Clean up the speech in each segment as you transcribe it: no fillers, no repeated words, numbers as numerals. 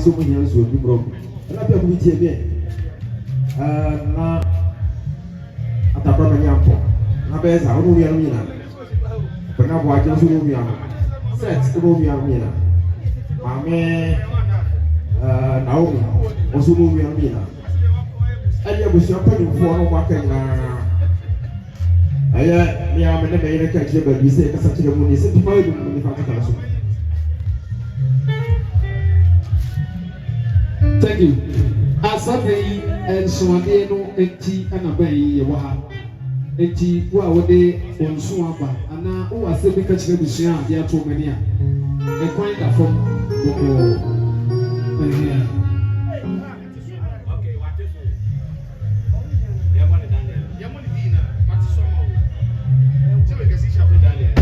So many years will be broken. And I will be here. Na atapra na nyampo. Na beza onu wi anu na. Bana bo aje so wi anu. Set ko wi anu na. Mame na o so wi anu na. Ali abusu apani fo no kwa kan na. Aya mi amene be yere ka kire ba bi se ka sa kire mu ni se bi ma wi mu ni fa ka so. Thank you. Asabe and Swade no eti anabai yewaha. Eti wa wode onsu aba ana o asabe ka kire busua ade ato mani a. E kwan da fom boko. Okay, what is it? Ya money Daniel. Ya money dina, pati soma o. Se we gesi shafe Daniel.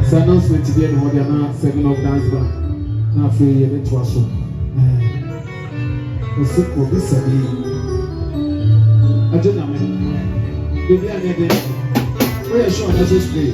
So announcement bi na hodi ana 7 of dance band. Na fe ye beto aso. Osiko bi sabi. Ajena me. Bibi anyade. We show na so play.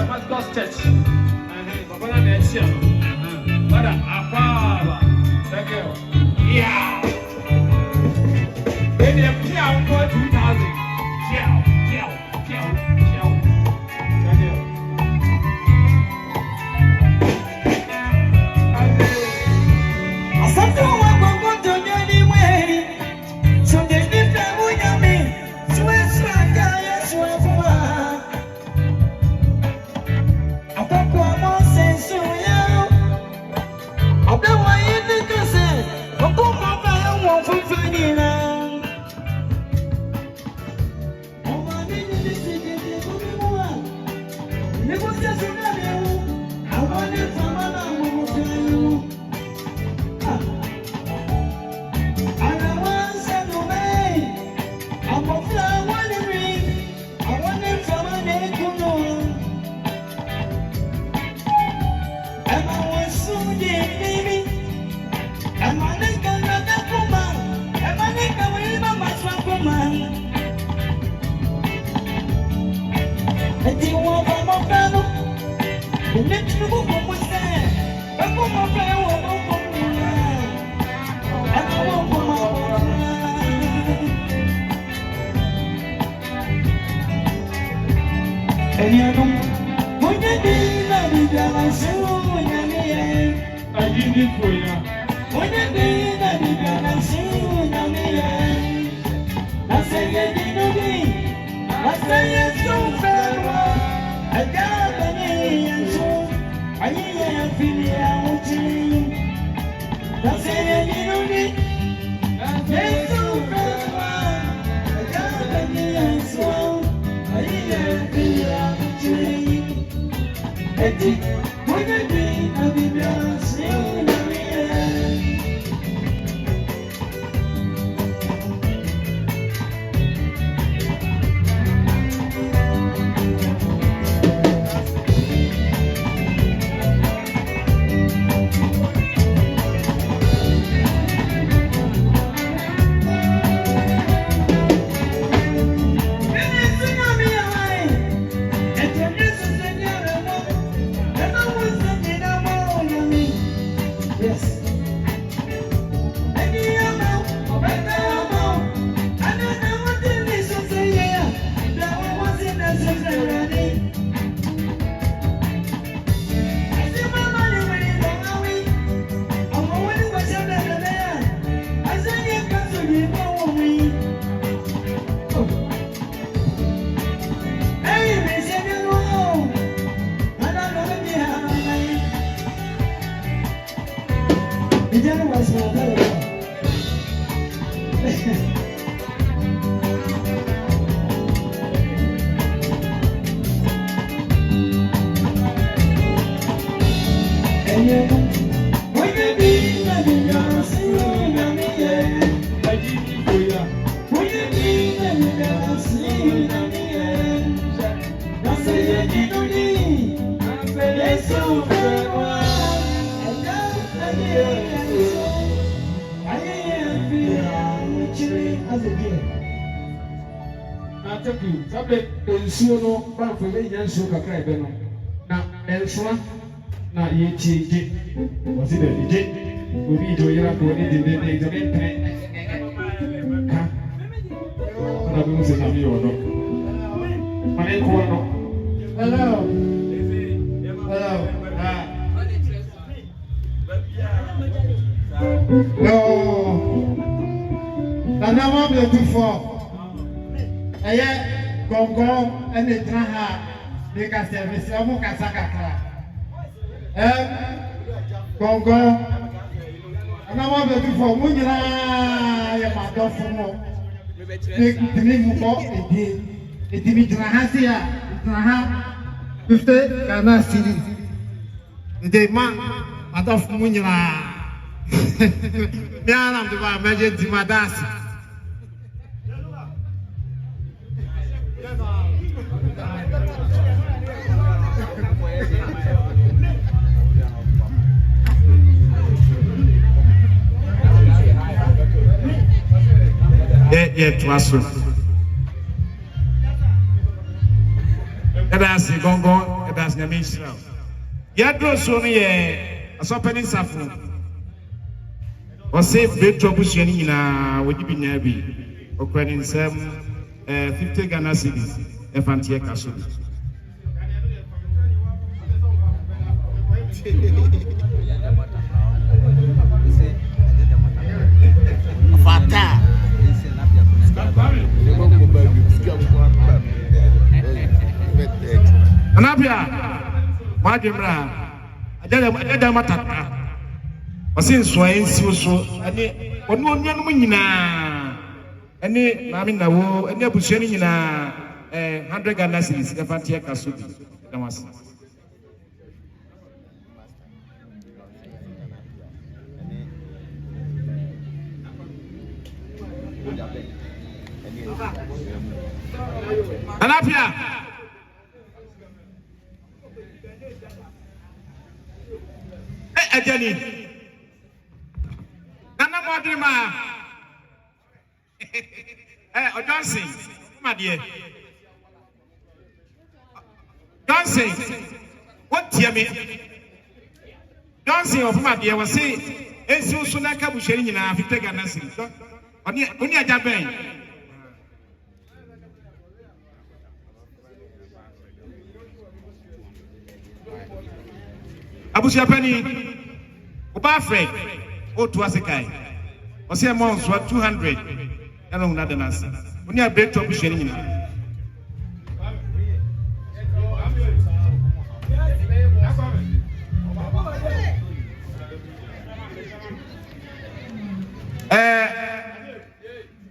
Damascus Church. Babana next year. Mother, Aquaba. Thank you. Yeah. When you play out for 2,000. Ciao. Thank you. Na elswa na yechi wasi de ije obi jo yira ko ni de de ka na bi mo se na mi yo no mane ko no hello no na mo be before eye gongon ene traha de ka service amu kasa kakra gongon na mo be before mo nyira ya ma do fumo de ni mu ko edi mi traha se ya traha 50 kana siri de ma do fumo nyira ya na de ba meje di madasi Yeah, to us. That's the gongo. That's the Yamisra. Yadro Sonia, a sopping saffron. Or safe bed trouble shiny would you be nabby? Or credit some 50 Ghana cities, a fancy castle. Fata. Anapia, Madimra, I did a matata. I since swine so, and one young winner, and I mean, the war, and you're pushing in 100 Ghana cities, the fancy castle. Anapia. Hey, Jenny. Nana Madrima. Hey, dancing, my dear. Dancing. What dear me? Dancing of my dear was saying, and soon I come sharing in our Victor Ganassi. Only a Japan. Abusia Penny, Obafre, Otuasekai, or say amounts were 200, and on another answer. When you are break to sharing.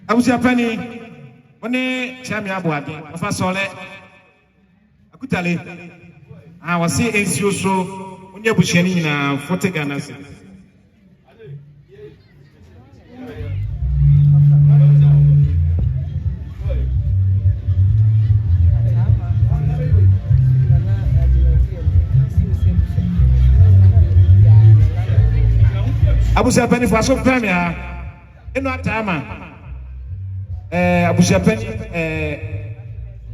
Abusia Penny, when they cham ya boadi, of a sole, Akutale, I was saying, so. You're pushing in 40 Ghana cities. Abusia Penny for some premier. In what time? Abusia Penny,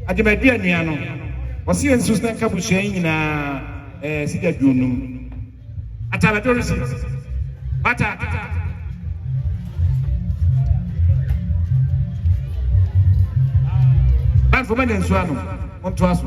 Adimadiano was here in Susan Capuchin in Sidia Junum. Atala Dorisi. Bata. And for men and Swano, on to us.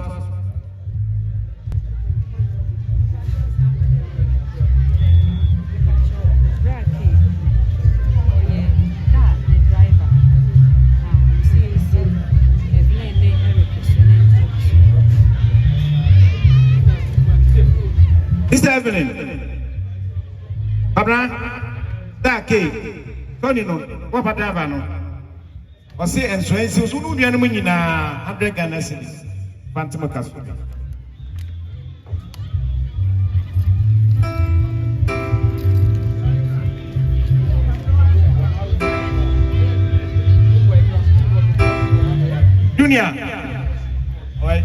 Mr. Evelyn, Abra, that cake, Tony, no, what about Davano? Or say, and so it's who be enemy in 100 Ghana cities, Phantom Castle. Junior, all right.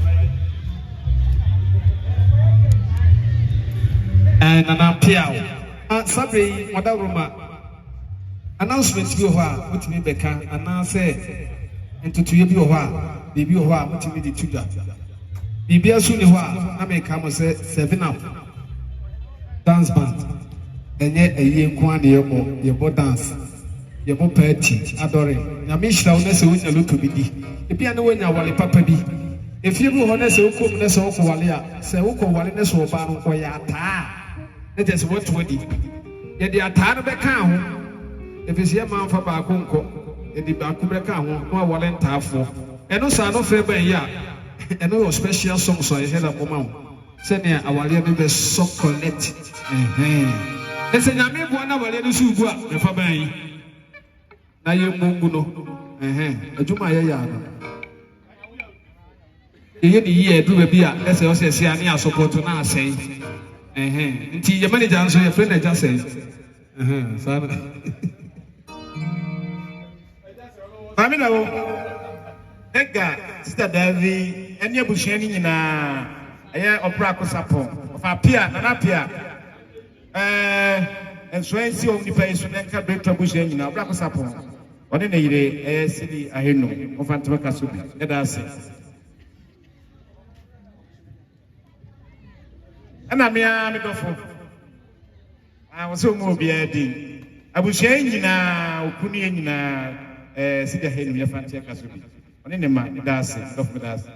And Anapia, Sabre, Madame announcement you are, what me become, and now say, and to you, baby, you are, what me the tutor. Baby, soon you are, I may come and say, 7 up. Dance band, and yet a year quantity your boat dance, your boat petty, adoring. Now, Miss Lowness, when you look to be the piano when you are papa be. If you go on as a cookness or Walia, say, Oko Waliness or Ban or Yata. That is what we did. Yet they are tired of the cow. If it's your man for Bakunko, and the Bakuba cow, no wallet for. And also, I don't feel by ya. And no special songs so I had a woman. Send here our little so connect. They say, I mean, 1 hour, let us go up the Fabai. Now you Munguno. A Jumaya Yana. You hear, do a beer, as I also say, I support to now say. Until your manager answer your friend, I just say, Family, Edgar, Sister Davy, and your bushing in a opera support of our peer, and up here. And so I see only place when I can break trouble in our black support. What in a city, I know of Antamaka Subi. Let us say. ana me a me dofo a wo so mo bia din abusua nyina okunu nyina sida he ni yafa ntia kaso bi one ne ma da ase dofo da ase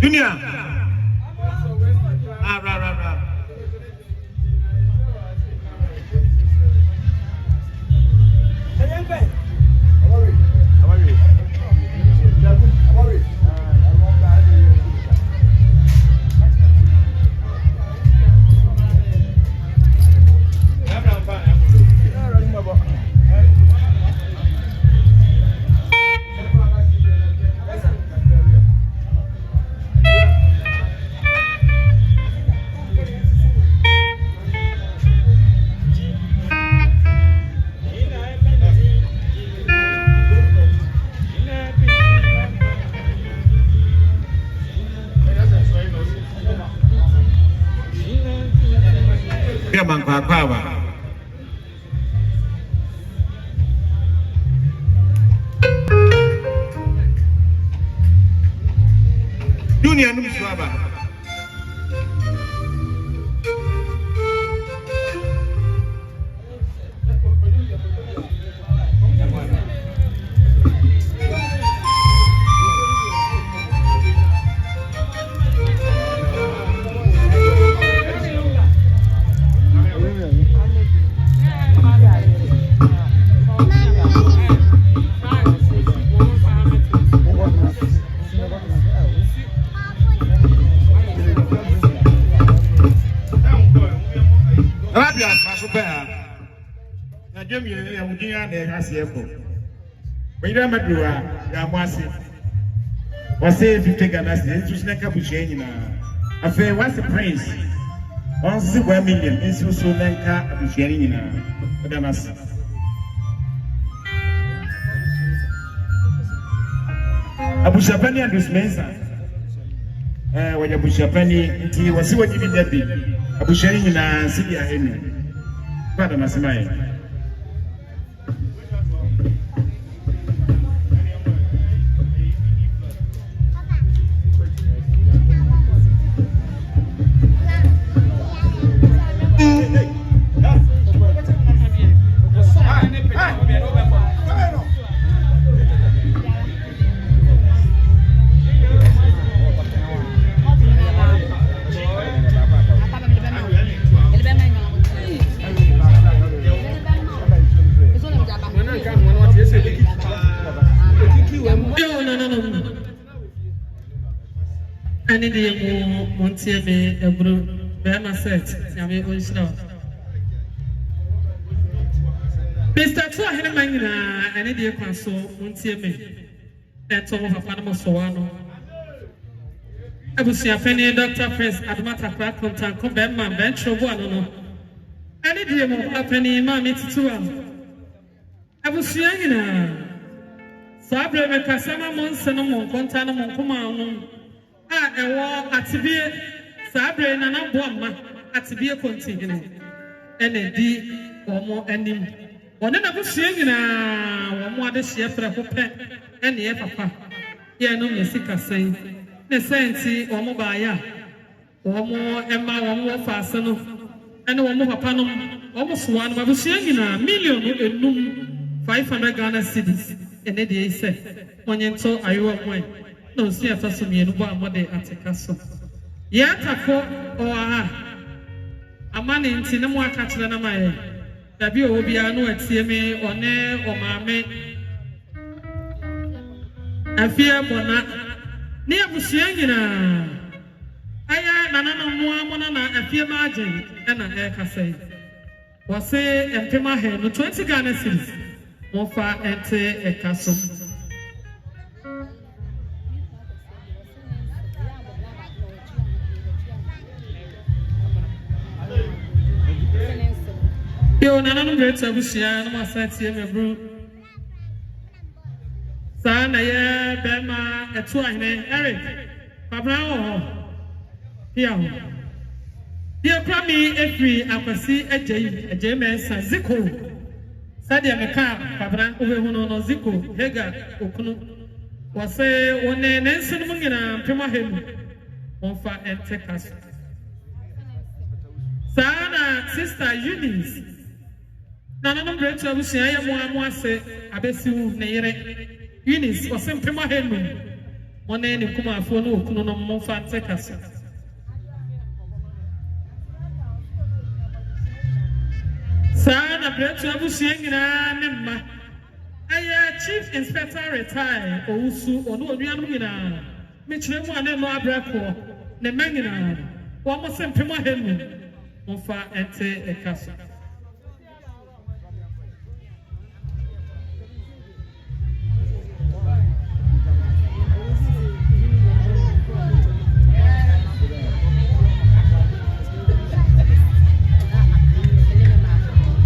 Junior ra Kwaba Junior no Swaba When you are was say 50 Ghana cedis, like a bushing. I say, what's the price? 1 million is so Lanka bushing in a Abushapani and this Mesa. When Abushapani was what you did that big. Abushing in a city. Pardon, Masamai. I need a Montier, a brew, Bama set, Yami Oishna. Mr. Atuahene, I need a console, Montier, and some of a Panama Soano. I will see a penny Dr. Prince Admata Crack contact Kwabena Bench of one. I need a penny, mammy to I will see a Sabre Casama Monsanamo, Contanamo, Command. Ewo atibie sabre na na boama atibie continue ene di omo anim one na busue nyina omo ade hye fra hope ene ye papa ye no mesika sen ne senti omo baaya omo ema omo faase no ene omo papa no omo soa no busue nyina million enum 500 Ghana cedis ene de ise onye nto ayo omo no see a person you know mother at a castle. Yata for or a man in Tinamo Catalana Maya. The Bio will be a no at CMA or ne or mamma. I fear Bona near Busiangina. I am Nana Moana, a fear margin and an air casse. Was say and Pima head no 20 Ghana cities. More far enter a castle. Yo, none of the Tabusia, no more sight here, my bro. Sana, Bema, Atuahene, Eric, Kwabena here. Dear Kwame, every Akwasi, a J man, Ziko. Sadia Meka, Pabra, Ubehuno, Zico, Hega, Okunu, was say one Nelson Mungina, Prima Hemu, Onfa and Tekas. Sana, Sister Eunice. Nana no break to say I am one say Abesu Nere. Eunice was in Prima Hemu. One name Kuma for no Kuno Monfa Tekas. Sana break to saying Namma. I Chief Inspector retired, Osu, or no Yanina. Mitchell one and more Braco, Nemangina. One more sent Prima Hemu. Monfa and Te a castle.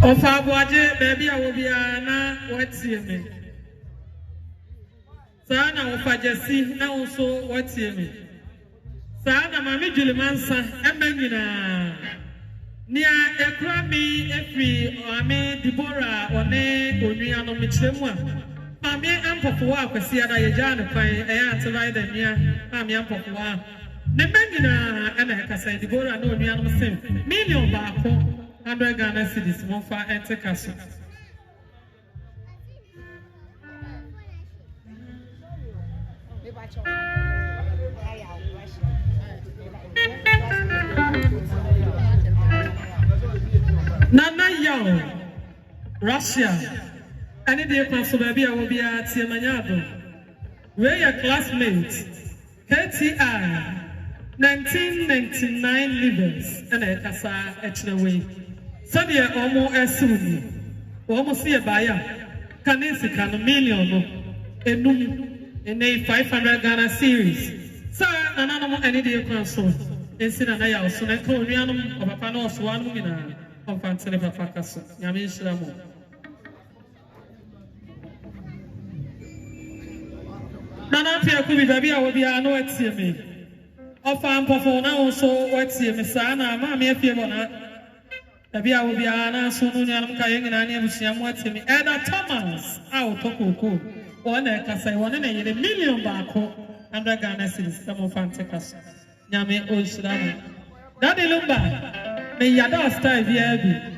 Ofa boaje baby a wo bia na watie me. Sana ofa jesi na unso watie me. Sana mami Julimansa emanyina. Nia ekra mi efi ame Deborah one onua no mekyeremu a. Mami ampofo wa kwasi ada ye ja ne kwan e ya atbai da nia. Mami ampofo wa. Ne manyina ana kasa Deborah no onua no sem. Million baako 100 Ghana cedis Monfa and Tekaso. Nana Young, Russia, and the Apostle Baby, I will be at Tiamanyado. Where your classmates, KTI, 1999 livers, and a Casa Etchnaway. Sadia Omo Esuni, almost see a buyer, Canesican million, enum, in a 500 Ghana series. Sir, an animal any day console, in Sinanaya, Suneco, Rianum, of a panos, one woman of Fanteleva Facaso, Yamish Ramo. Nana Pia Kubi, I will be a no at me. Of Ampofona also, what's here, Messana, Mammy, if you want. Tabia will be an answer to Kayang and Annie Musiam what's me. Ada Thomas, out Toko, one Casa, 1 million barco, and the Ghana cities, some of Fantecas. Yame Oshidano. Daddy Lumba, may Yada style VIB.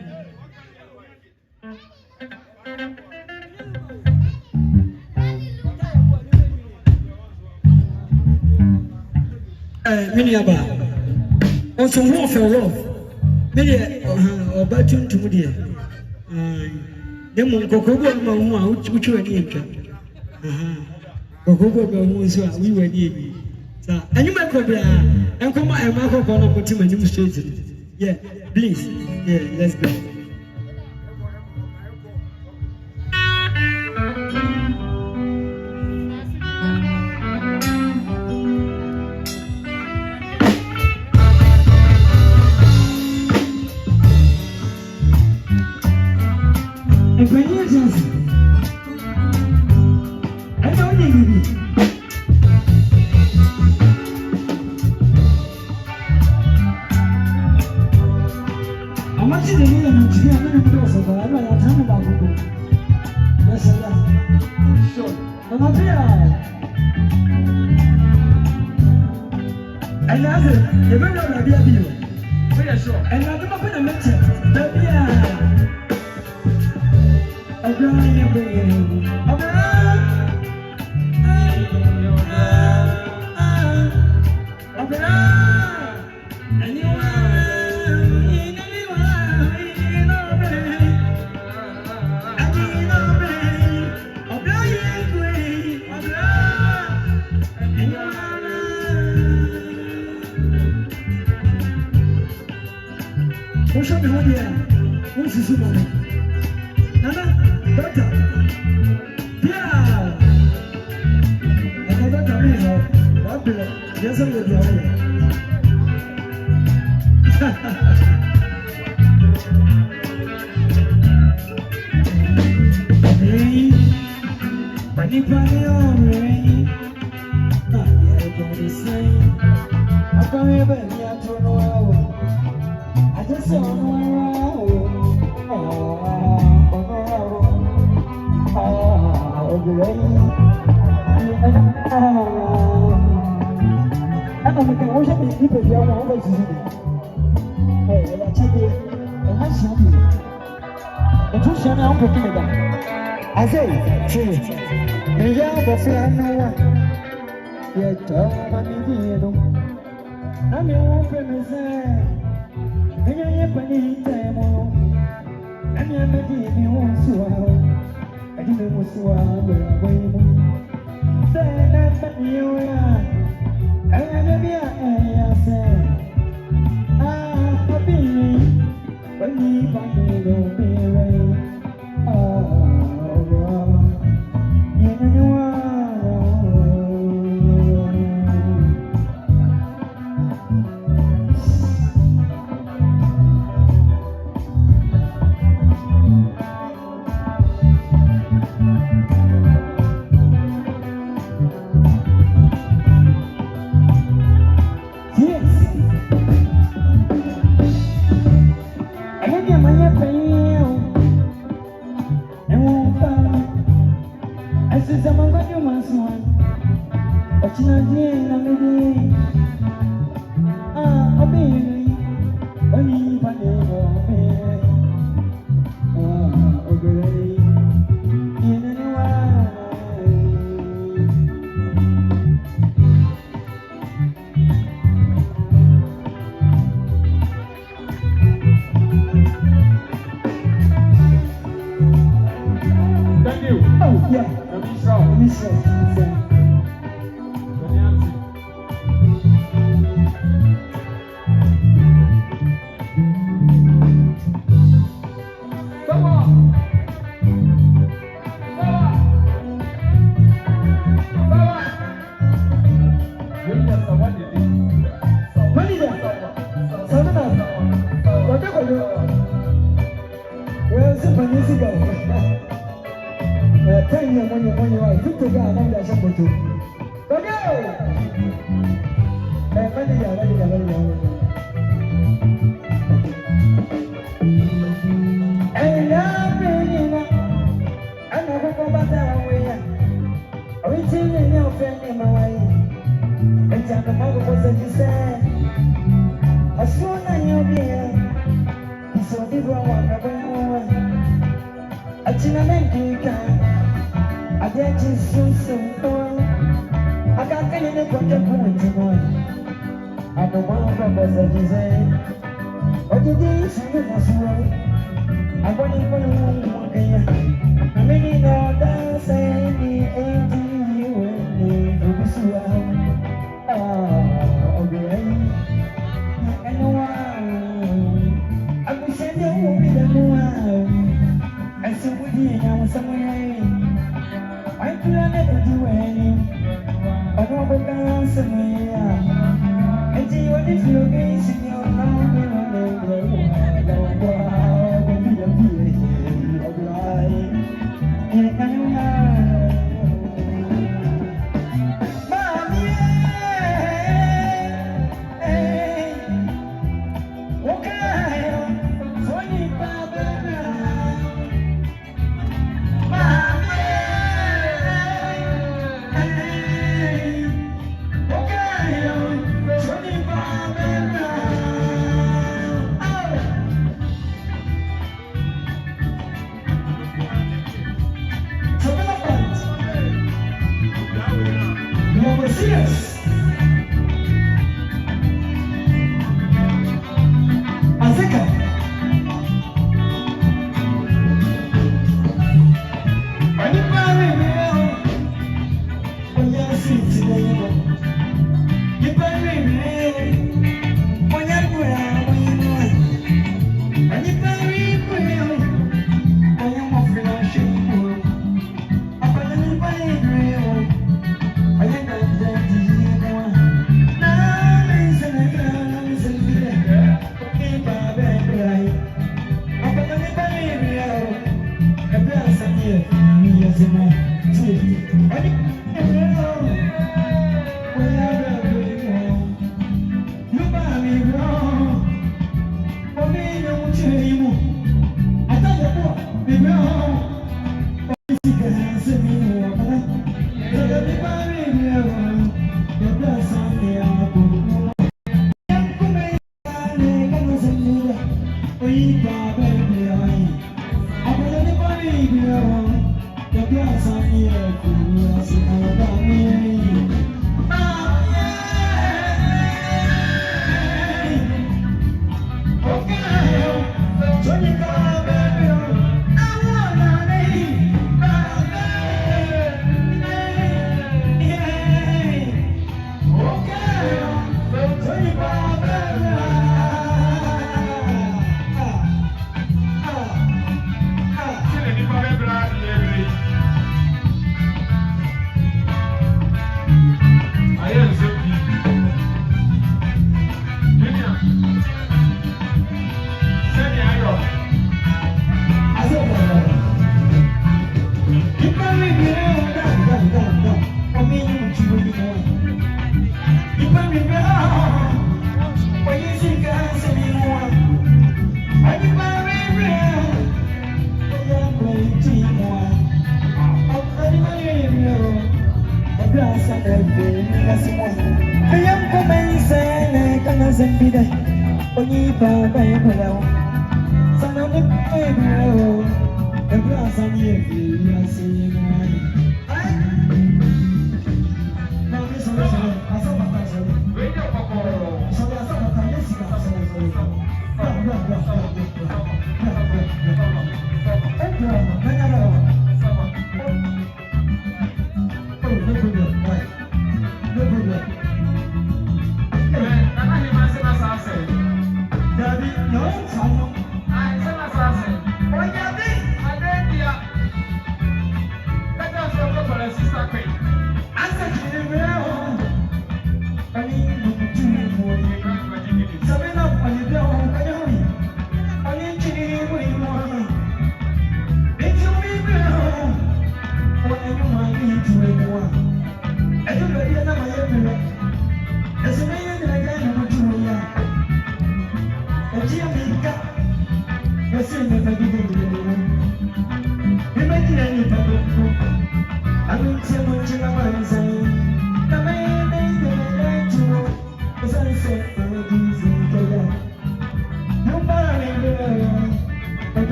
Miniaba. Also, more for love. Many about you to dear. Demon Cocobo, which were near. Cocobo, we were near. And you might come and come and Marco Bono put him a demonstration. Yeah, please. Yeah, let's go. I just saw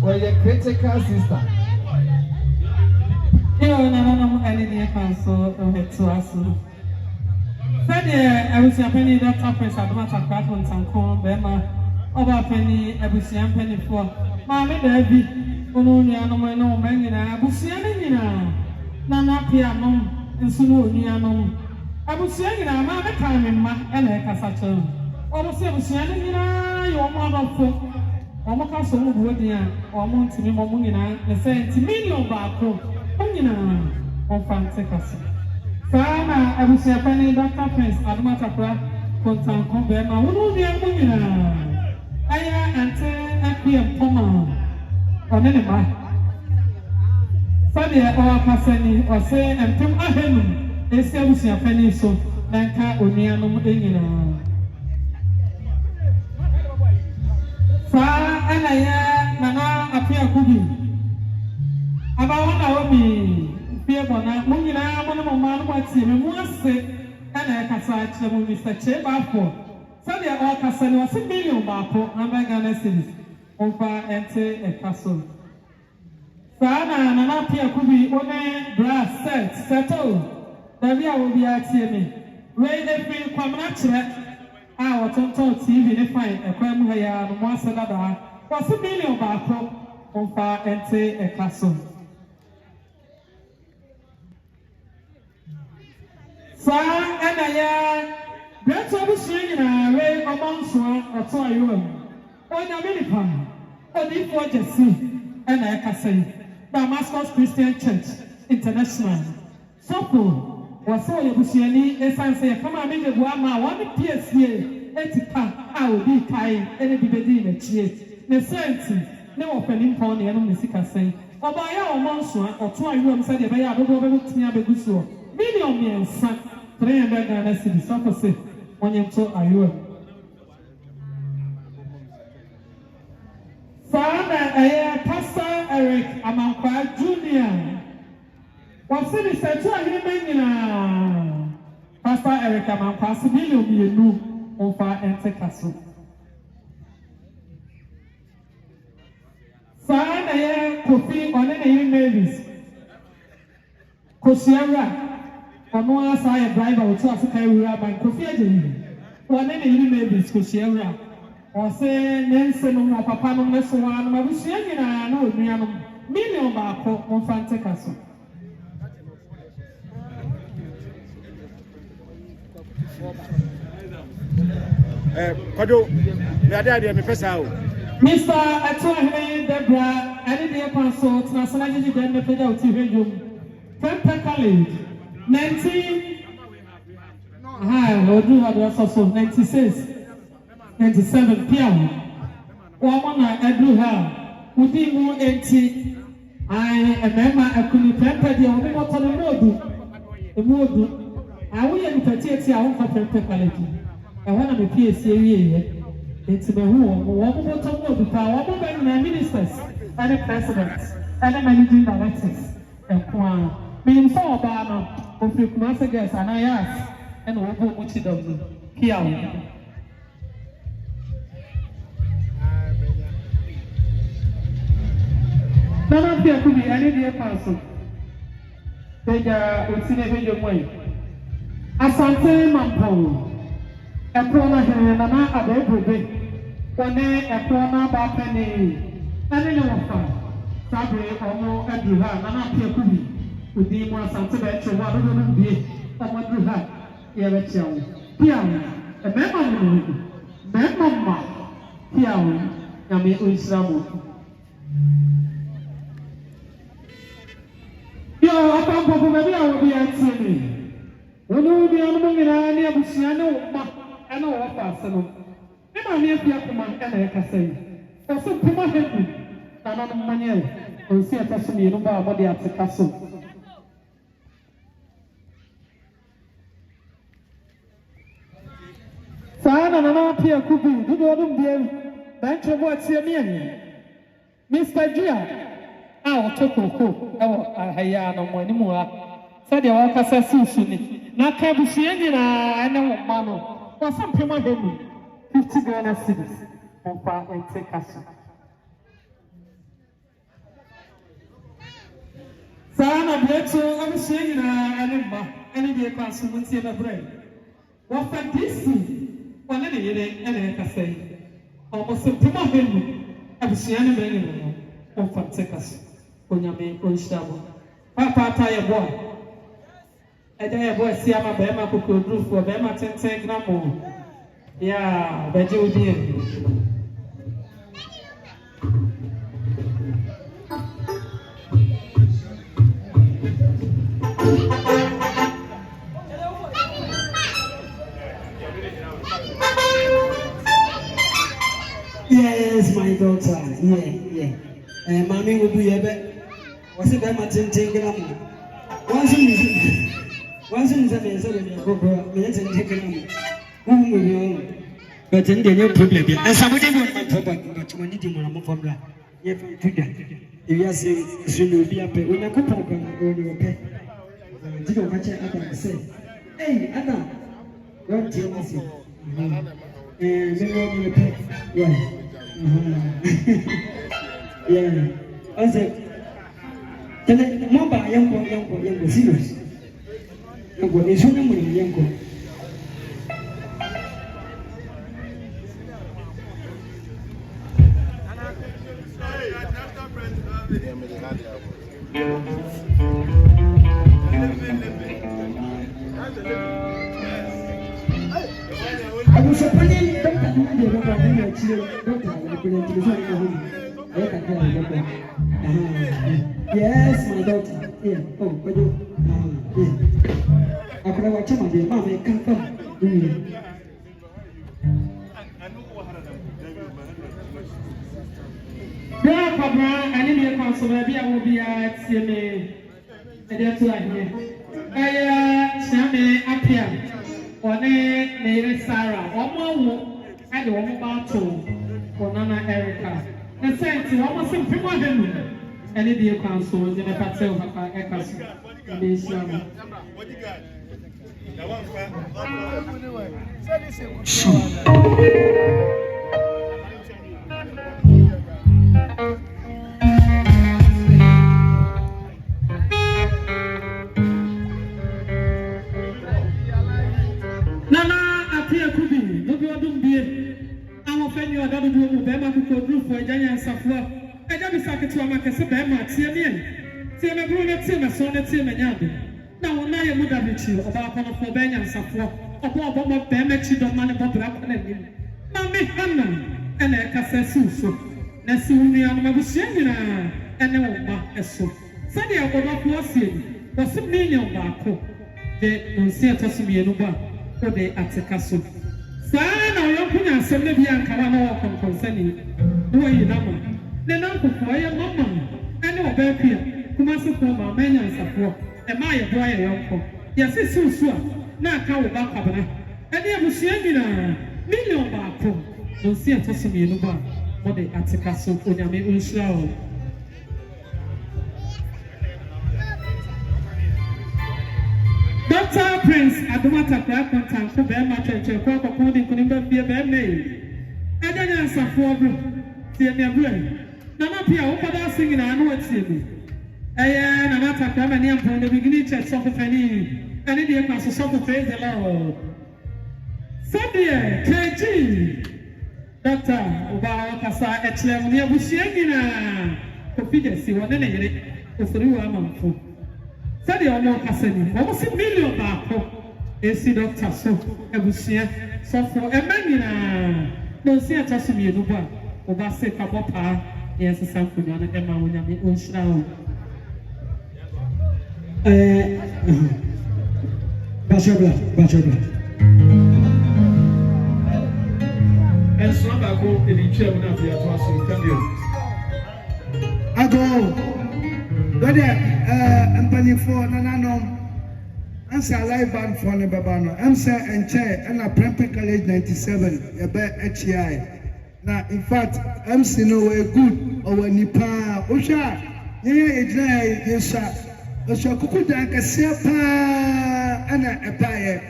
Well, your critical sister. I was a penny Dr. Prince Adamata Crackle and Sanko, Bema, Opanin, Abusian Penny for maame daabi ono nuanom no ma nyinaa abusua ne nyinaa na napia nom nso no nuanom abusua nyinaa maame kan me mma na ɛkasa kyerɛ ɔmo sɛ abusua ne nyinaa yɛ ɔmo adɔfo ɔmo ka so mo buo din a ɔmo ntimi mo nyinaa ne sɛ nti million baako ɔmo nyinaa ɔmfa nte kasa saa na abusua pani Dr. Prince Adumatakra kontanko bɛma wo no nuanom nyinaa ayɛ ante akua mpɔma ɔne ne ma sɛdeɛ ɔwakasa ni ɔsɛ mpem ahanum esi abusua pani so na nka onuanom nyinaa saa ɛna yɛ nana apia kubi abawo na obi fie bɔna mo nyinaa mo ne mo mma no mo atie me mo ase ɛna ɛkasa akyerɛ mo Mr. Chebafo sɛdeɛ ɔkasa ni ɔsɛ million baako na Ghana cedis ɔmfa ɛnte ɛka so saa na nana apia kubi one brass set settle dabi a obi atie me wei efi kwamena kyerɛ a wɔtontɔn TV ne fine ɛkwan mu ha ya no mo ase dadaa wɔsɛ million baako ɔmfa ɛnte ɛka so saa ɛna yɛ bɛtɔ abusua nyinaa wei ɔmɔ nsoa ɔto ayowa mu ɔnyame nipa ɔdiifoɔ gyesi ɛna ɛkasa yi Damascus Christian Church International sɔfo wɔsɛ ɔyɛ busuani esan sɛ yɛkama ame de bua ma wɔn piesie etika a obi kae ɛne bi bedi n'akyie ne sɛnti ne wɔpɛni mpɔn ne ɛnom ne sika sɛn ɔbaayɛ a ɔmɔ nsoa ɔto ayowa mu sɛdeɛ ɛbɛyɛ adodoɔ bɛbɛ tia bɛgu soɔ million mmiɛnsa 300 Ghana cedis sɔfo sɛ ɔnyɛ nto ayowa mu saa na ɛyɛ Pastor Eric Amankwa Junior wɔsi ni sɛ tu ahene bɛ nyinaa Pastor Eric Amankwa si million mmienu ɔmfa ɛnte ka so saa na ɛyɛ Kofi ɔne ne yere Mavis Kosiara ɔno asa yɛ driver otu asika ewura aban Kofi agye yi ɔne ne yere Mavis Kosiara ɔsɛ ne nse no mu papa no ne so wa no abusua nyinaa na onuanom million baako ɔmfa nte ka so Kwado, me ade me pesa o. Mr. Atuahene Debra, any day paso, Transana Gigi Grand Peda of TV Room, Tempe College, 19. Hi, Lord, you have also 96, 97 PM. Woman, Edru ha, Udi mo 80. I remember I couldn't temper the only one on the modu. I will have to take the own for Tempe College. I want to be PSA. It's the who, one more time, the power of ministers, and the presidents, and the managing directors. And Kwan, being so Obama, of you come against and I ask, and what much it does. Here. None of there could be any dear person. They would see the video way. Asante Mampo. Ɛkɔna hɛn nana abɛɛbɛbɛ wɔne ɛkɔna baapɛni ɛne ne wɔfa sabere ɔmo aduru ha nana apia kubi odi mu asante bɛɛkyɛ hɔ adodo no bie ɔmo aduru ha yɛbɛkyɛ wo pia wo ɛbɛɛma no no bɛɛma mma pia wo nyame ɔnhyira mo yɛ ɔpampɔfo baabi a wɔbi atie me wɔne wo bianom nyinaa ne abusua ne wo mma ɛna wɔwɔ faase no ne maame afia koma ɛna ɛkasa yi ɔsɛ poma hɛdu nananom manyɛ ɔnsi ɛtɔ so mmienu ba a wɔde ateka so saa na nana apia kubi dodoɔ no mbie bɛntwerɛ mu atie me ɛnyɛ Mr. Gia a ɔtɔ koko ɛwɔ ahaya na mo anim ha sɛdeɛ wɔkasa suusu ni na ka abusua nyinaa ɛne wo mma no wɔsɛ mpem ahanu 50 Ghana cedis ɔmfa ɛnte ka so saa na deɛto abusua nyinaa ɛne mma ɛne deɛ kɔ aso mu ntie bɛbrɛ wɔfa DC wɔne ne yere ɛna ɛkasa yi ɔmo sɛ mpem ahanu abusua ne bɛn no ɔmfa ntekas onyame ɔnhyira mo papaata yɛ bɔ ɛdɛ yɛ bɔ asi ama bɛrima kokodurufoɔ bɛrima tenten gyina mo yɛ bɛgye wo din Yes, my daughter. Yeah. Mommy will be a bit. Was it that much in taking up? Once in the days of the Cobra, let's take it. Whom will you? But in the new problem, and somebody will not forget, but when you do more from that. If you are saying, soon you'll be up when a couple of them go to your pay. Did you catch it? I say, hey, Anna, don't tell me. Yeah. I said, can I remember young serious? Young is only young. I was Opanin, yes, my daughter. Yeah. Oh, but you. I could watch my dear mamma come. There, Papa, I need your counsel. Maybe I will be at CMA. That's why here. Shame up here. One Mary Sarah, one more, and one battle for Nana Erica. The saints almost in people him. Any dear counsel, then I can tell Papa Eccles in the Islam. Bema kuko group for Janya Safwa. I don't be sacked to a Macas Bema, TMN. TM Bruno Tim, a son of Tim and Yadu. Now, when I would have it you about one of Kwabena Safwa, about Bob Bema, she don't mind about Black and him. Mammy Hanna, and a Casasuso. Nasunia Mabusina, and no Masso. Sunday I got up was a million barco. They don't see a Tosumi or they at a castle. Sana oyokuna semne bia nkara na wakon konsani no yi na ma ne na kokko ya mama ene obekua kuma se ko ma manya nsafo e ma ye boa ye yonko ya se susu a na aka wo ba kwabena ene abusua nyina million ba ko no si atoso mienu ba mo de atika so onyame onhira o Dr. Prince Adumata Krakontan for Bema Church, according to him, be a bad name. I don't answer for the brain. Nana Pia, Opada singing, I know what's in me. I am not a Kwabena from the beginning church of the Fanny, and it is a sort of praise the Lord. Sunday, KG, Dr. Oba Kasa, Echlem, near Bushangina, Kofiase, one of the new amount. Sadi ọmọ kasani ọmọ si million baako esi doctor so ebusua sọfọ ẹmẹnyina na osi ẹtọ so mienu bọ a ọba se kabọ paa yẹ sisa nkonnwa no ẹma onyame onhyira o. Bachelor. Ẹ̀sùn àbàkù èdè mu náà fi àtọ́ àṣọ ìkànnì. Ago. Brother, for Nananom, answer live band for the Babano. Answer and chair and a Prempeh College 97, a bad HEI. Now, in fact, I'm seeing no way good or Nipa. Osha, yes, Osha Kukudanka Sepa and a pair.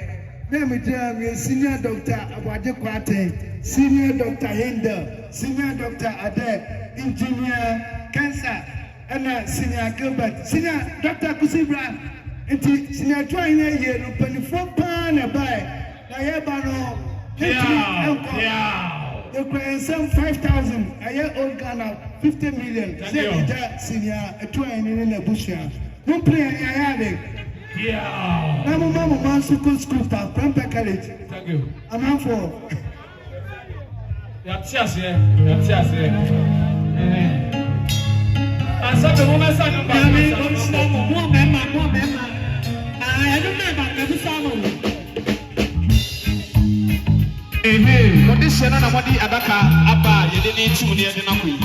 Let me tell you, Senior Doctor Awadekwate, Senior Doctor Hinder, Senior Doctor Ade, Engineer Cancer. And Senior Gilbert, Senior Dr. Kusibra, and Senior Trying a year, no penny 4 pounds a buy. Now, some 5,000. I hear old Ghana 50 million. Say senior Atuahene in the bush. No play I had it. Yeah. I'm a man school staff from college. Thank you. I'm out for. Cheers, yeah. Cheers, yeah. I saw the woman saying, "I'm more member. I don't know about the family." What is Shannon and what the Abaka Abba, you didn't need 2 near the Nakui.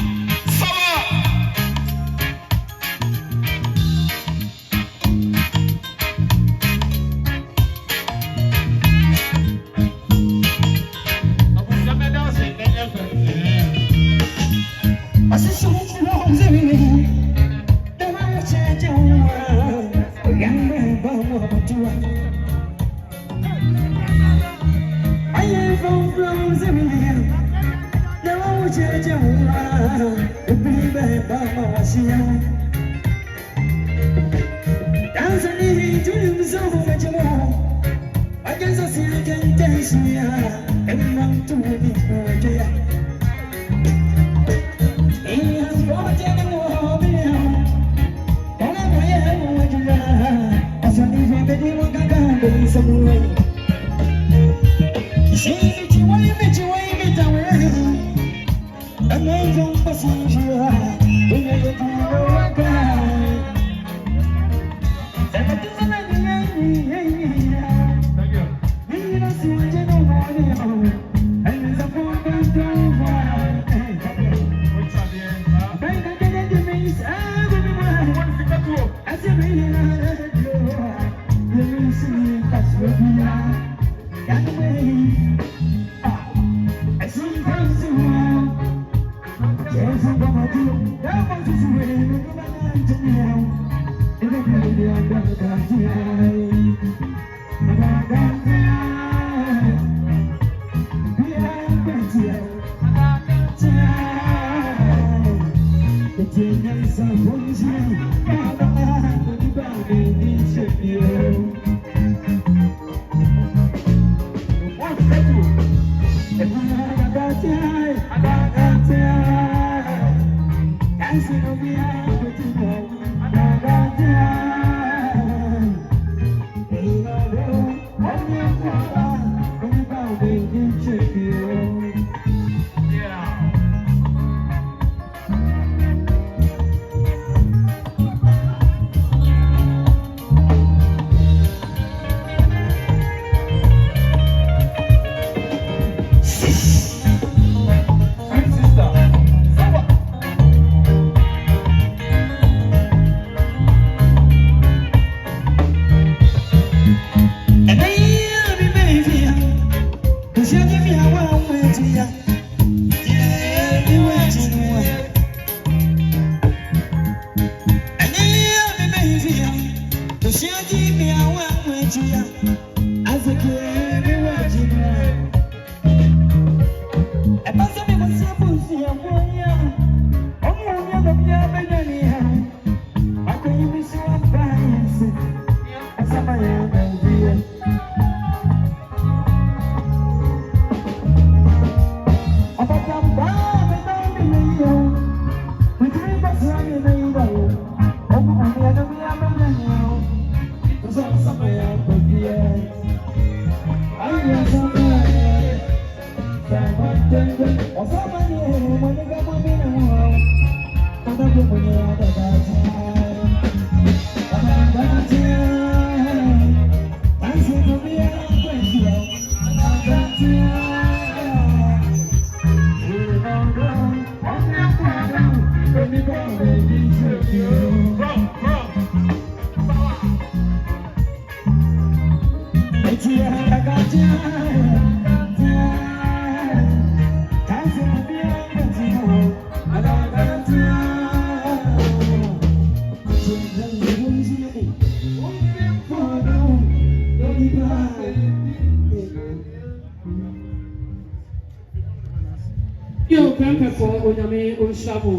Yo, Grandpa, Onyame, Onshabu.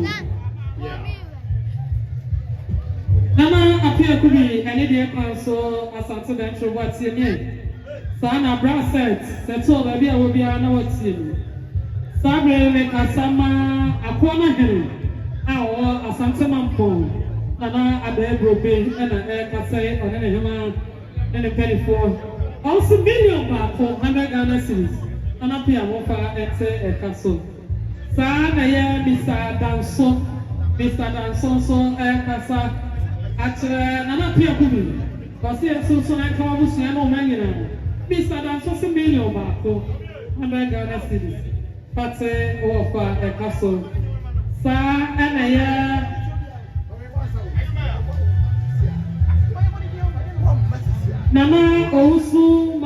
Nana appear to be any day council as a student what's your name. Sana Brasset, that's all the beer will be an hour team. Sabre ne kasama Atuahene a Asante Mampo Nana Adebrobe and Kasai or any human and a penny for also million back for 100 Ghana cedis and up here Wofa a castle. Sana ya Mr. Danson so Kasa at Nana Pia Kumi. Kasi so na kawa busia no manyina. Mr. Danson million back for 100 Ghana cedis. Pate Wofa a castle. Sa ana ya Nana Ousu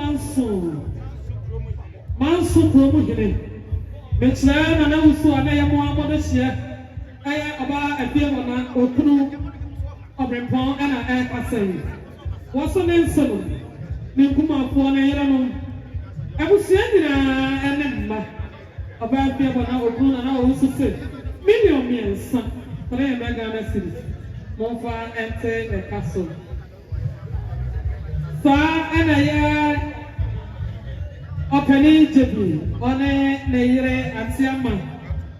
Mansu promo hine. Betla Nana Ousu anaya mo abodo hia. Aya oba afie wona okunu obrempon ana kasai. Woso ne nselo. Ne nkumafo na yera no. Abusia nyina ene mma. Oba afie wona okunu Nana Ousu se. Million miensa. 300 Ghana cedis. Monfa ente e castle. Sa ana ya Opanin jebi one ne yire atiama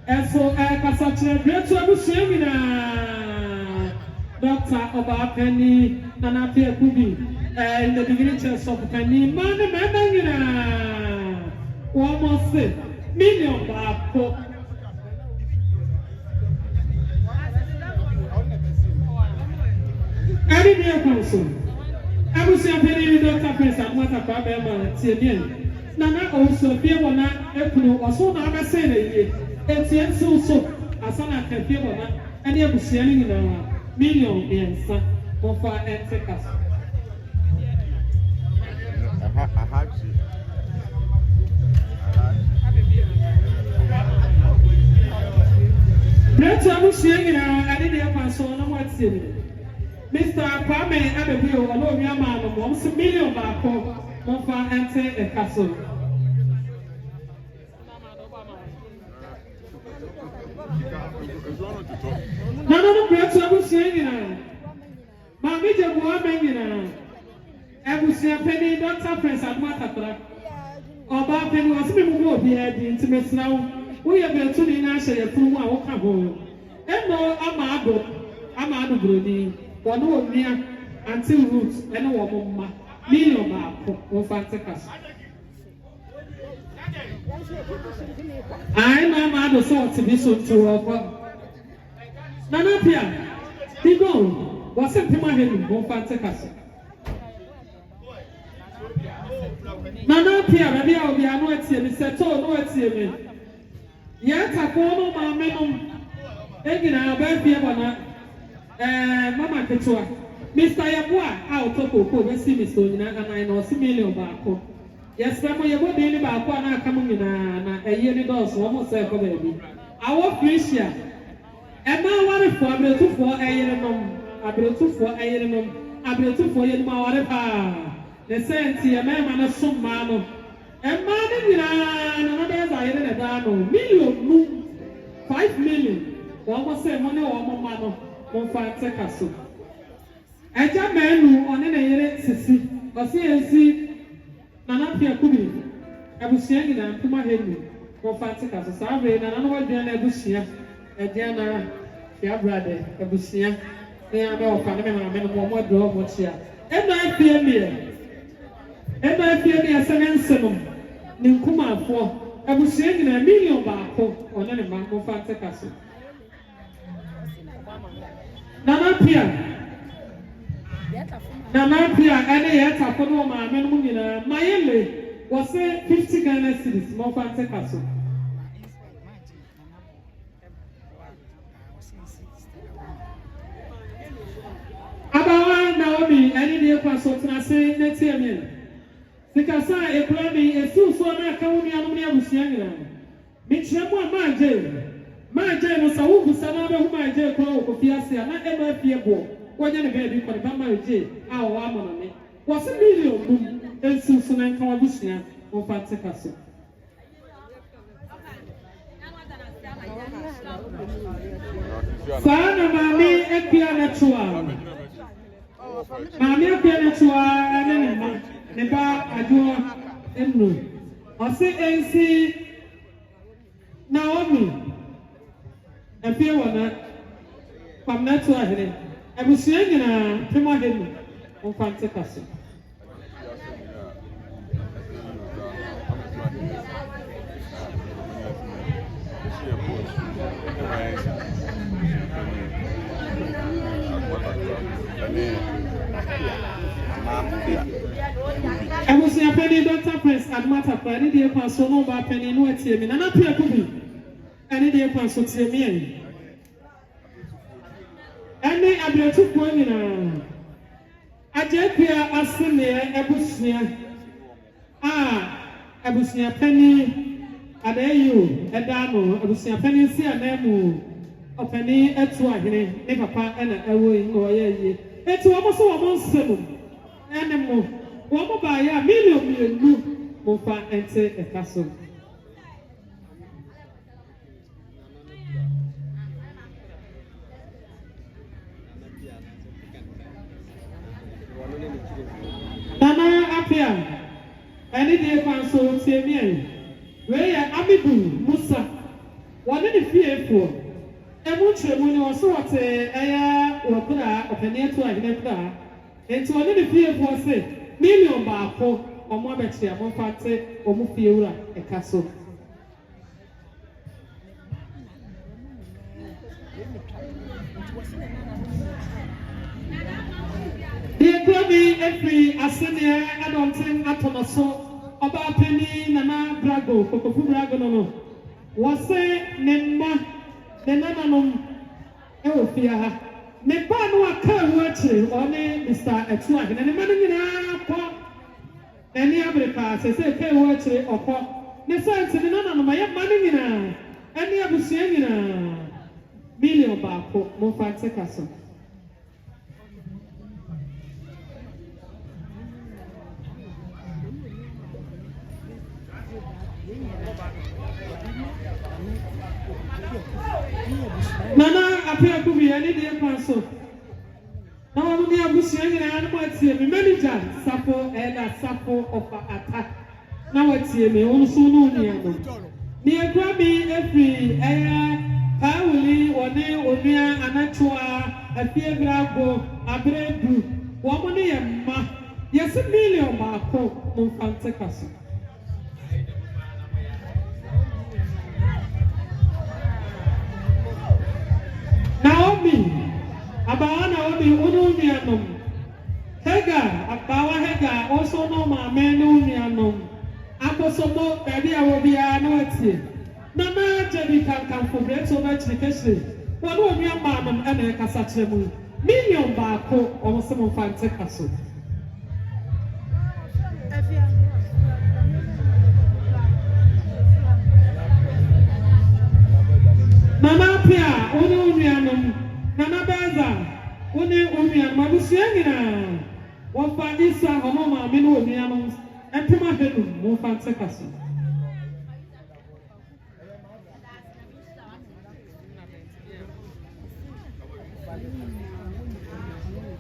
eso kasa chere bretu abusia mina Dr. Opanin Nana Pia Kubi in the beginning church of Opanin man nyina almost million baako Ari dia council Abusia Penny Dr. Prince Admata Kwabena Atuahene Nana also fie wona ekunu oso na abese na yie etien so asana ka fie wona ene abusia ni nyina million yensa ofa entekas Neto abusia nyina ade de kwaso na mo atie ni Mr. Kwame Abebio alo mi ama no mo se million baako mo fa ente e kaso No preto abusia nyina ma mi je bo ama nyina abusia Penny Dr. Prince Admata Kra oba Penny wasi me mo obi e di ntimesna wo ye betu ni na hye ye furu mu a wo ka ho eno ama ado broni Wano omia until roots ene wo momma million baako wo fantekas ai na ma do so tibi so tuwo ko Nana Pia digo wase pema helu wo fantekas Nana Pia baby a obi anu atie mi seto no atie mi ya tako no ma menom egina ba fie bona Mama Ketua, Mr. Yabua, out of Coco, we see Miss Onina, and I know 6 million baako. Yes, Mama Yabu, daily baako, and I come in a yearly dose, almost a baby. Our fish here. And now, what if I will 2 for a year, I will 2 for a year, I will 2 for a year, the sense here, man, and some man. And man, another as I had a dano, million, 5 million, almost say money or more. Monfa tekaso eja menu one na yere sisi osi ensi Nana Pia Kubi abusia nyina ntuma henu monfa tekaso sabe na nanu wadua na abusia edia na ya brother abusia ne ya be ofa ne me na me no mo do mo chia ena afie mi asenensem ni nkuma afo abusia nyina million baako one ne ma monfa tekaso Nana Pia ene yeta kono ma me no nyina mayele was 50 Ghana cedis mo fa tekaso Abawa Naomi ene de kwaso tena se na tie me sikasa ekura mi esu so na ka woni anu ne abusia nyina mi kyeremo Maje no sawu busana be hu maje ko Kofiase na ema fie bo wonya ne be bi ko ba maje a wo amono me wo se million bum ensu so na nka wabusia wo fa tekaso Sana mami epia na chua ne ba ajo enu o se ensi Naomi, a few one, Kwabena Atuahene, I was saying in a Prima Henry on Fantasy. I was a penny Dr. Prince at Matter, but I need a person over penny no team, and I appear to be. I need a person to me. And they are the 2 points. I just hear a senior, a bushnia. A bushnia penny, a day you, a damo, a bushnia penny, see a name, Opanin Atuahene, never part and a way or a year. It's almost a monster. Animal, one more by a million Mofa enter a castle. Nana appear. Any day council say me. Where Abibu Musa. One in the fearful. A mutual when you also what a Wabra of a near to a never. And to another fearful say, million barco or more better, more party or more fiora a castle. Dear Kwabena every Asenia, I don't think Atomaso, about penny, Nana Brago, Cocofu Brago, no. Was say, Nema, Nenanum, Eofia. Me pa no aka watching only Mr. Atuahene and the man in a any America says, "Hey, watching or pop." The sense in none of my money in any of the same in a million barco, more fancy castle. Nana appear to be any dear council. Now I'm near Bushing and animals here. The manager, Sapo, and a Sapo of attack. Now it's here, me also know near Kwabena every air, Pauli, or near Omia, Anatua, a fear grabo, a bread, woman, and ma. Yes, a million barco, no fancy castle. Naomi, Abawa Naomi, Unumianum. Hega, Abawa Hega, also no ma menumianum. Aposomo, baby, I will be a note. Nana Jenny can come for bread so much vacation. One will be a man and a Casachemu. Million barco or some fancy castle. Nana Pia, Unumianum, Nana Baza, Unumian, Mabusiana, one Fadisa, or Mama, Minumianums, and Prima Hedum, more fancy castle.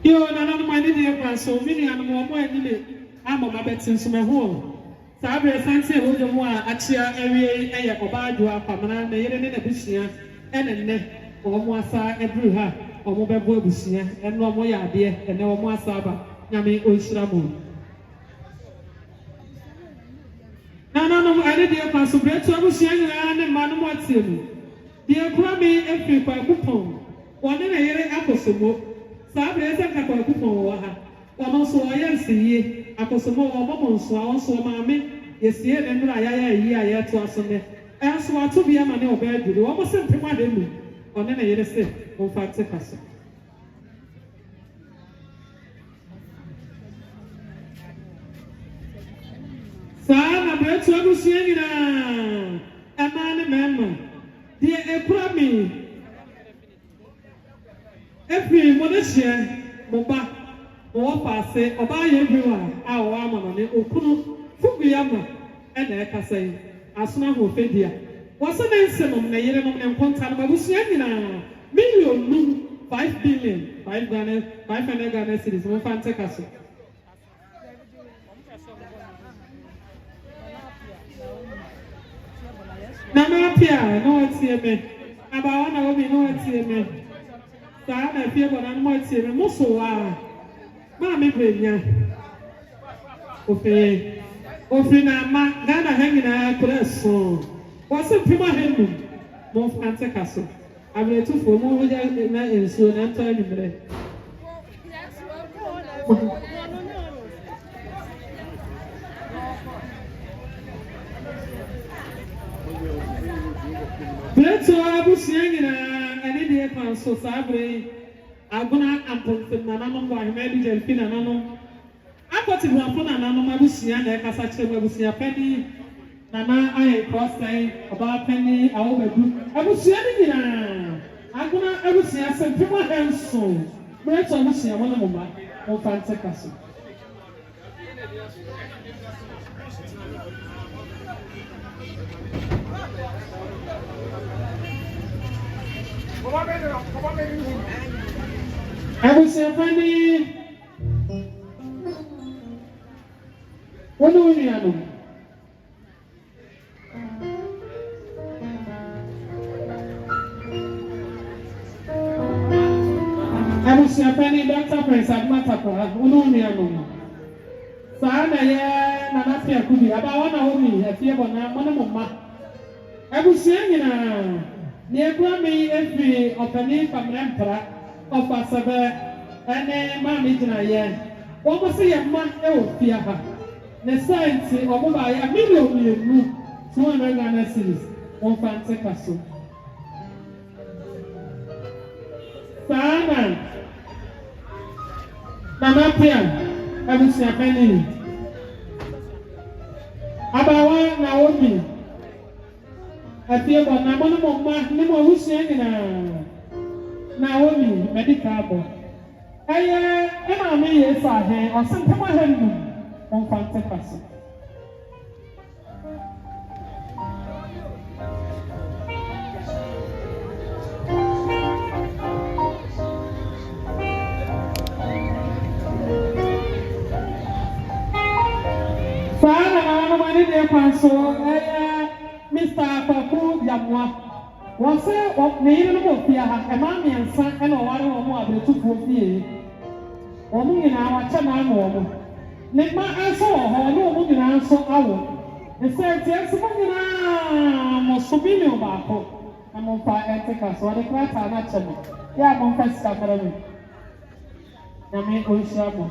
You Nana, my dear, so many animal more in I'm on my bed since my home. Sabre Sanse, who the one, Achia, area, Obadua, Pamana, the Yenen Busia, and a neck, or Moasa, and Bruha, or Mobile Busia, and no more idea, and no more Saba, Yami Oishramu. No, I did the Paso Breto Busia and Manu Watsim. Dear Kwabena every coupon, one in a year Apostle, Sabre and Coupon, one also I see. Akosomo omo so awon so maame yesie ne mra ya to asone enso ato bia ma ne oba duru omo se mpema de mu one na yere se on fact kaso sa na bretu abusia nyina ama ne mema de ekrami efi modesia moba o passe oba ye biwa a o ama ne okunu fugiyama e na ekasai asuna ho fedia wose ne nsem na yere no ne nkonta no mabusia nyina million 5 billion 500 Ghana cedis mo fante kaso Nana Pia, no one see me. About 1 hour, no one see me. I feel what I'm not seeing. Muscle, Mammy Brenya. Okay. Ofina, Ghana hanging out to that song. What's a prima hanging? More fancy castle. I'm ready to for more in so I'm telling you. Let's have a singing and idiot man so sabre. I'm gonna put the Nanano by maybe and Pinano. I got it one for Nanano Mabusia and Casache Mabusia Penny. Nana, I cross line about Penny. I will do. I will see anything. I'm gonna ever see us and put my hands so. Let's almost see one of them on Fancy Castle. I will say, Penny. What do we need? I will say, Penny, Dr. Prince, at Matapa, Unomiano. Sana, yeah, Nanafia could be about 1 hour, a fear of Manama. I will say, near Grammy, every Opanin from Emperor of Passabe, and Mammy Jana. What was a man else here? The science of about a million 200 Ghana cities on Fancy Castle. Sana Namapia, I will say a penny. About Naomi. I feel that Namon who's saying Naomi, medical. I am a yes, I have or something I have on Fancy Castle. So, Mr. Papu Yamwa was of name of Pia, a mammy and son, and a one or more of the 2 Woman in our channel. Let my answer or no woman answer our. It says, yes, Mosubino Bako. I'm on fire and take us, what a class are naturally. Yeah, I'm on first camera. I mean, Oshamo.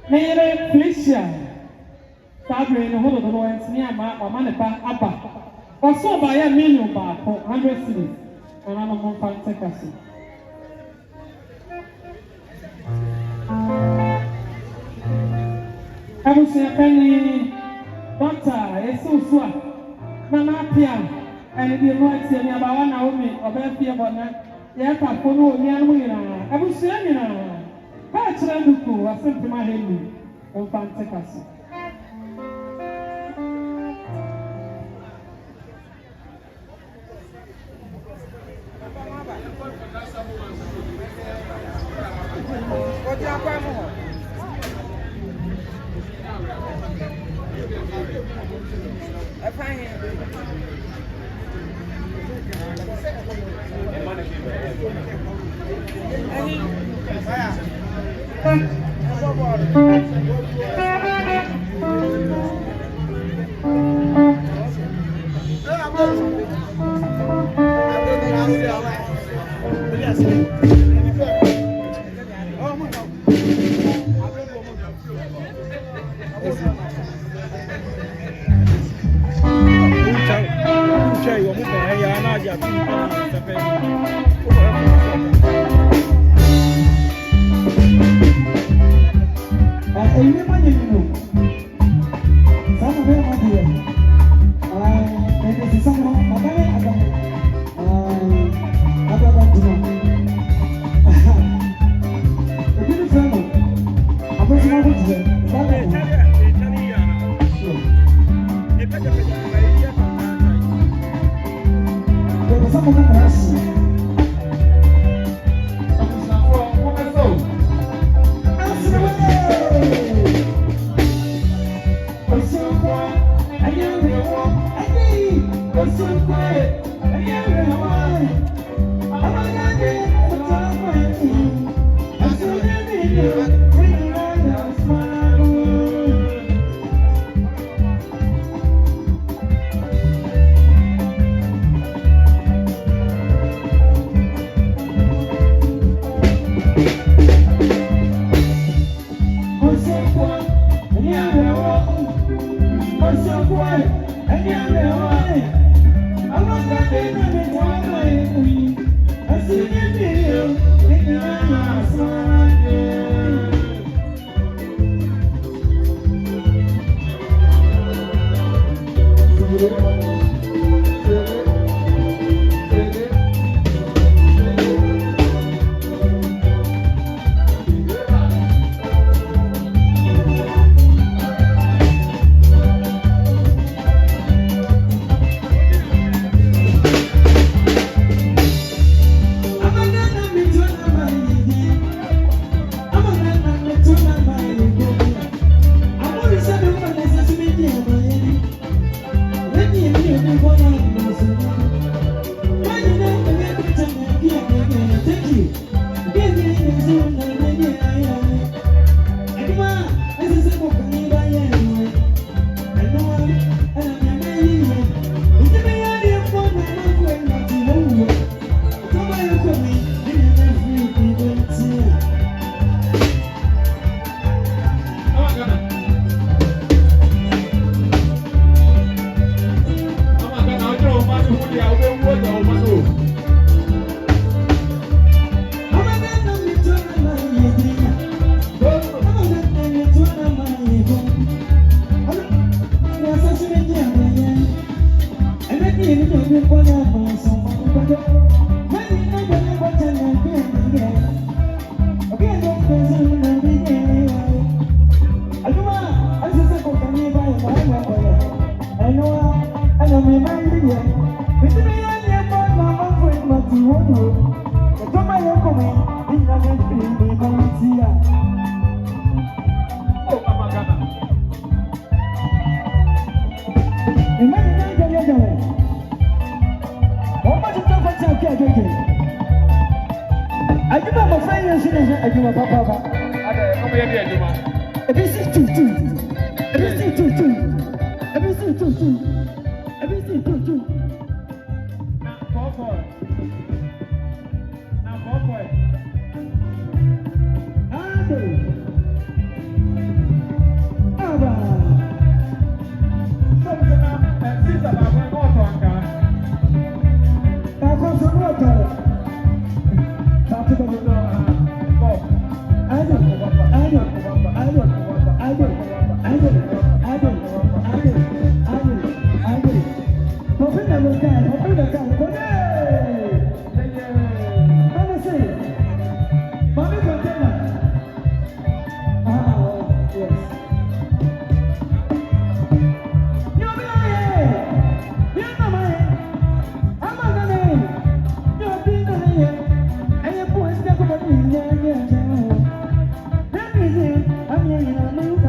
Mere Felicia, Fabre in the whole of the Lawrence near Manepa Abba. Also by a million bar for 100 cities, and I'm on Fancy Castle. I will say a penny, Doctor, a so swap, Nana Pia, and if you know it's about 1 hour or better about that, yet I follow me and I will say, Catch Randuku, I sent to my head on Fancy Castle.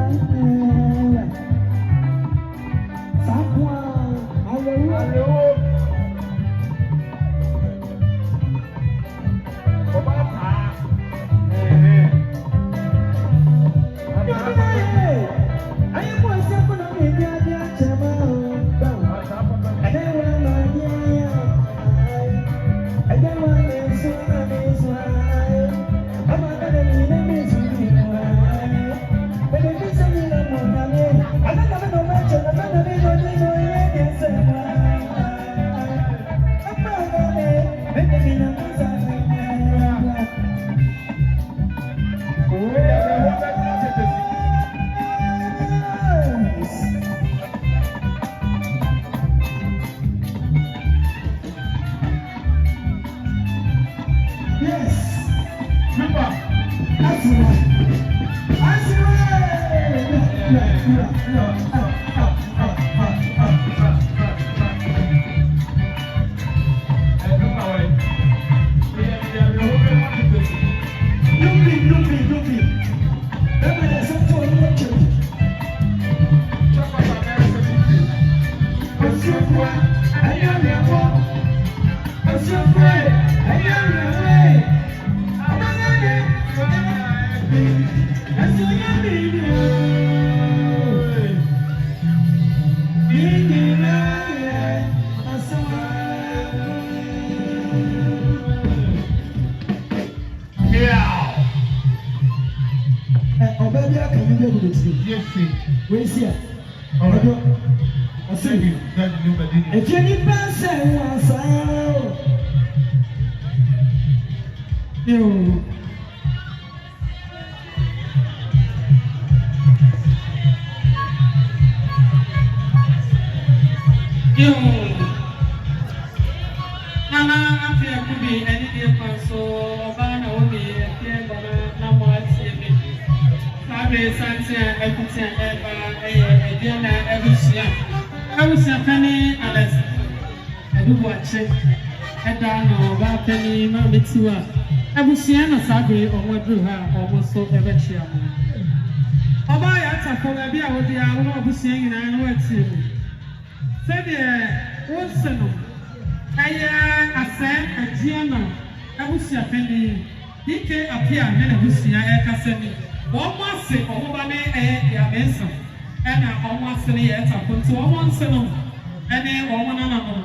I'm Abusiana Sabi or what drew her almost so ever cheer. Obaya for a beer with the hour of singing and word to said, what's the name? I said, a Giana, Abusia Penny, he came appear and Abusia Casani. One must say, Obane, a Benson, and I almost say, at a point to one son, and then one another.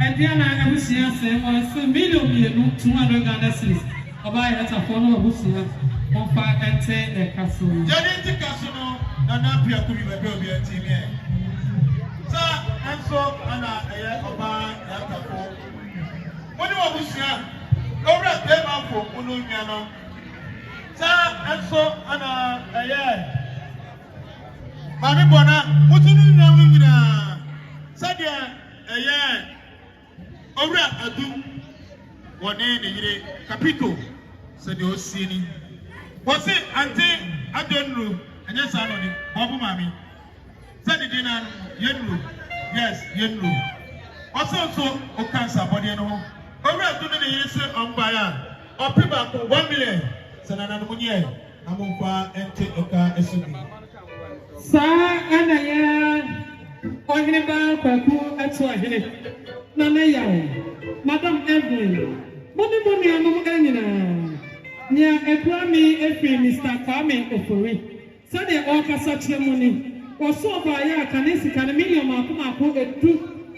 And Diana Abusia said, was a million 200 Ghana cities. Obaya at a phone of Abusia, on fire and take a castle. Janity Casino, and up here could be a baby and team. Sir, and so, Anna, Oba, Yatapo. What do you Abusia? Over at them for Ununiano. Sir, and so, Anna, Mammy Bona, what do you know? Sadia, Over at Adu. One name, Capito, said the Oceani. Was it until I don't know, and yes, I know it, Babu Mammy. Said the dinner, Yenru, yes, Yenru. Also, O cancer, body and home. Over at doing the years on Bayan, or people for 1 million, Sanana Munia, Amumpa, and take a car SUV. Sir, and I am Kwabena Atuahene. Nana, Madam Evelyn. Money, I'm going near a Grammy, Mr. Kwame Atuahene. So they all can such money. Or so by a Canesi can a million Makuma to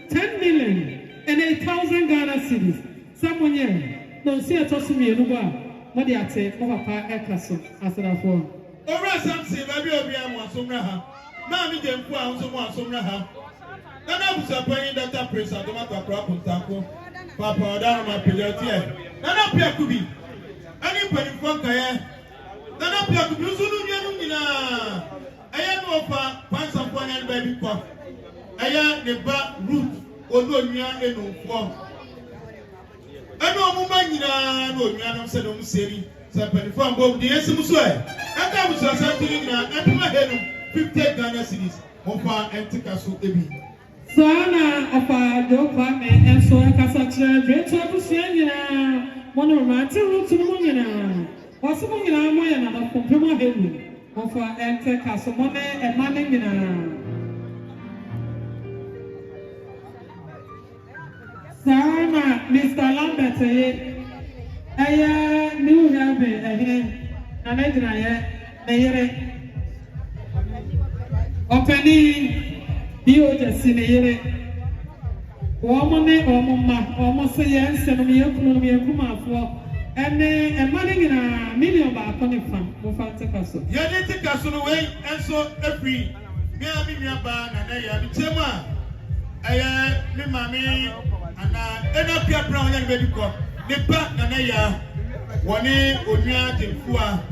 10 million and 8,000 Ghana cities. Someone here, don't see a toss me in what they are saying over a castle as a phone. Over some say, maybe I'll be a Wasumraha. Mammy didn't put out some Wasumraha. Then I was appointed that I press out the matter of Taco. Papa, down my period here. Then up here could be. Anybody from Kaya? Then up here could be Zulu. I am over once upon a baby pop. I am the back root or no near and form. I know woman, no, Yana said, I'm saying, somebody from both the Esmusway. And I was something in my head 50 Ghana cities. Opa and take us to Ebi. So Anna of our Kwame and so I can such a great to say, one of my two to the moon. What's the moon? I'm another from Puma Hill. Of our enter Casomone and Manning. Sarah, Mr. Lambert, I knew her again, and I didn't. Opanin, you just seen it. Woman, almost a yes, and me come for. And money in a million back on the farm, for Fanta Castle. You need to castle away, and so every Miami Ban and I am Tema. I am me, mammy, and up your brown and baby cop. The back and I one or not in Fua,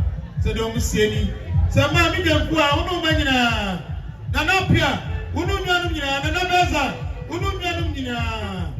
said Omuseni. So, mammy, the Fua, no man. Nanapia, Unumia, Nanabeza, Unumia,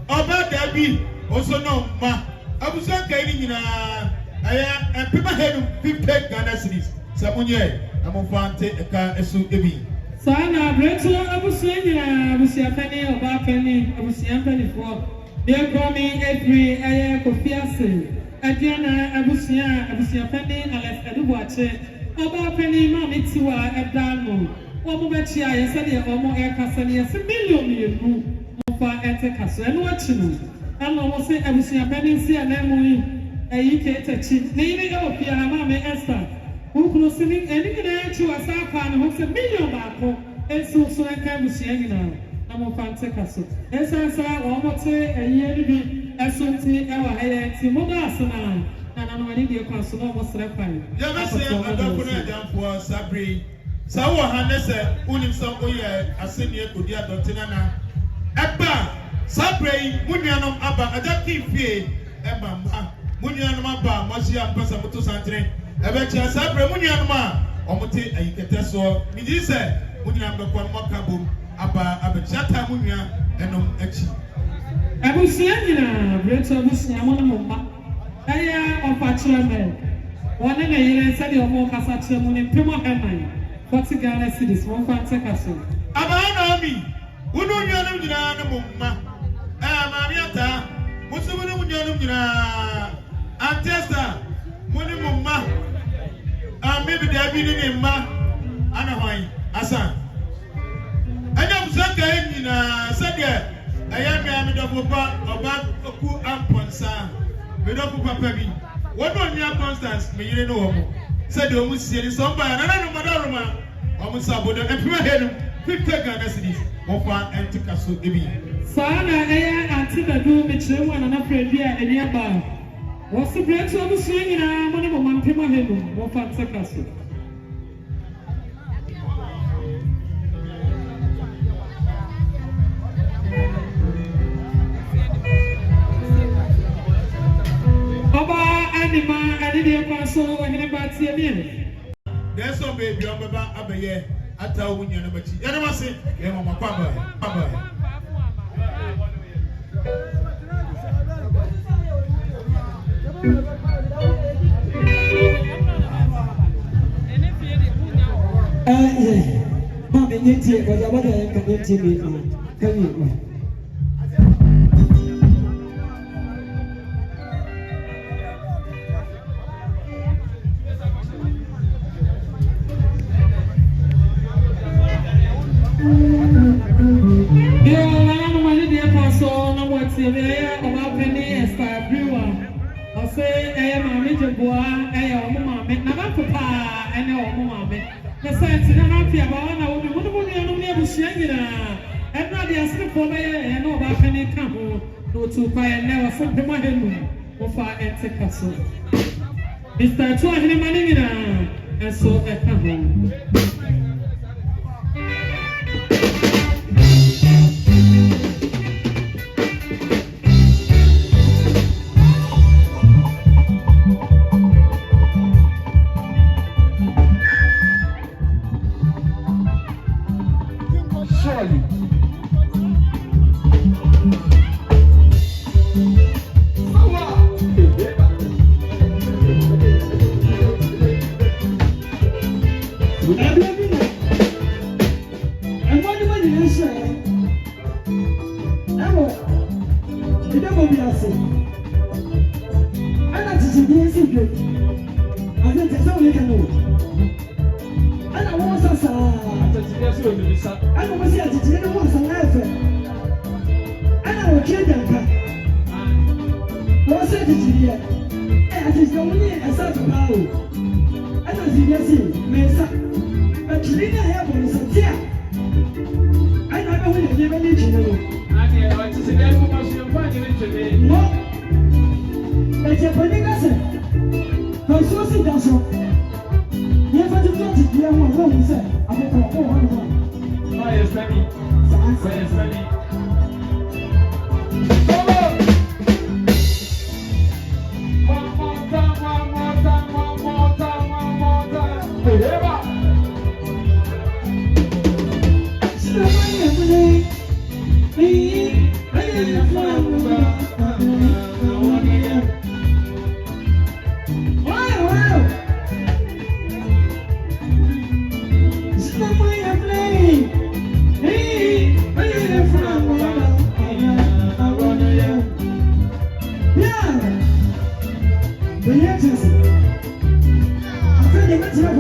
Oba Debbie, also no ma. I was not getting in a people had 50 Ghana cities. Samuel, amofante eka esu ebi Sana bretu abusuenya abusiafani obafani abusiafani fo de komi every Kofiase adiana abusiafani Alex Edubuache obafani ma metiwa edano omo bechi ayese de omo ekasa ne yese million mofa etekaso eno achinu ana mo se abusiafani si anamu yi ayike tachi ne ine ofia ma me Esther Ukulu sini eni na echi wasaka na hose million baako enso so enka busia nyina na mo fante kaso esansa wo mote eyi ni bi esonti ewa haye ti mo ba asana na no ani de kwaso no mo sere fan ya mese adako na jamfo sabri sawo hanese unim so oye aseni ekodi adotina na eba sabri munuanom aba adaki fie eba mba munuanom aba mo sia mpasa moto santre ebe chia sabre munuanom a omote ayikete so midi se munuam be kon mo kabom aba abechiata munua enom achi abusia nyina breto abusia mo no mma aya opachira me wona na yire se de omo kasa chire mu ne pemo heman 40 Ghana cedis mo fante kaso aba na mi wonu nuanom nyina na mumma maami ata musubu no nuanom nyina antesta muni mumma maybe there be ni mma ana hwan asa anya musaka nyina sade aya me am do popa oba oku amponsa me do popa pa bi wodo nya Constance me yire no wo mo sade o musie ni so mba na na no madaroma o musabodo empima henu 50 Ghana cedis mo fa entika so ebi sana aya antibadu me chire wana na fredi a eni aba What's bread to the swing in a money moment? Pima him, what fancy castle. Oba anima, I did a castle and about the there's some baby on Baba Abaye at our union number 2. You know, say, Mama Papa. Mama, you was a mother community meeting. Come here. Mr. Atuahene manina and so home. I